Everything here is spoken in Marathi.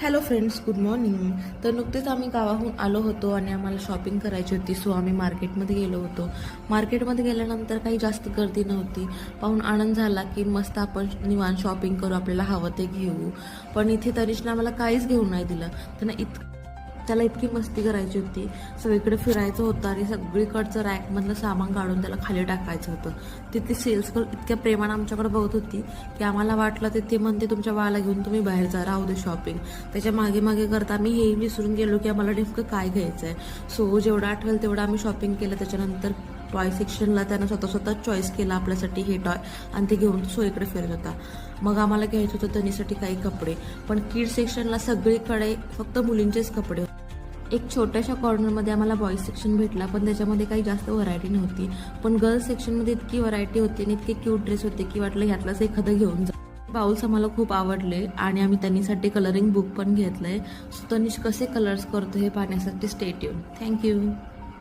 Hello friends, good morning. तर नुकतेच आम्ही गावाहून आलो होतो आणि आम्हाला शॉपिंग करायची होती. सो आम्ही मार्केटमध्ये गेलो होतो. मार्केटमध्ये गेल्यानंतर काही जास्त गर्दी नव्हती. पाहून आनंद झाला की मस्त आपण निवांत शॉपिंग करू, आपल्याला हवं ते घेऊ. पण इथे तनिषने आम्हाला काहीच घेऊन नाही दिलं. त्याला इतकी मस्ती करायची होती. सगळीकडे फिरायचं होतं आणि सगळीकडचं रॅकमधलं सामान काढून त्याला खाली टाकायचं होतं. तिथली सेल्स गर्ल इतक्या प्रेमानं आमच्याकडे बघत होती की आम्हाला वाटलं ते म्हणते तुमच्या बाळाला घेऊन तुम्ही बाहेर जा, राहू दे शॉपिंग. त्याच्या मागे मागे करता आम्ही हे विसरून गेलो की आम्हाला नेमकं काय घ्यायचं आहे. सो जेवढं आठवेल तेवढं आम्ही शॉपिंग केलं. त्याच्यानंतर टॉय सेक्शनला त्यानं स्वतः चॉईस केला आपल्यासाठी हे टॉय आणि ते घेऊन सोयीकडे फिरत होता. मग आम्हाला घ्यायचं होतं तनीसाठी काही कपडे. पण किड सेक्शनला सगळीकडे फक्त मुलींचेच कपडे. एक छोट्याशा कॉर्नरमध्ये आम्हाला बॉईज सेक्शन भेटला, पण त्याच्यामध्ये काही जास्त व्हरायटी नव्हती. पण गर्ल्स सेक्शनमध्ये इतकी व्हरायटी होती आणि इतके क्यूट ड्रेस होते की वाटलं ह्यातलंच एखादं घेऊन जा. बाउल्स आम्हाला खूप आवडले आणि आम्ही त्यांनीसाठी कलरिंग बुक पण घेतलंय. सो तनिष कसे कलर्स करतो हे पाहण्यासाठी स्टे ट्यून. थँक्यू.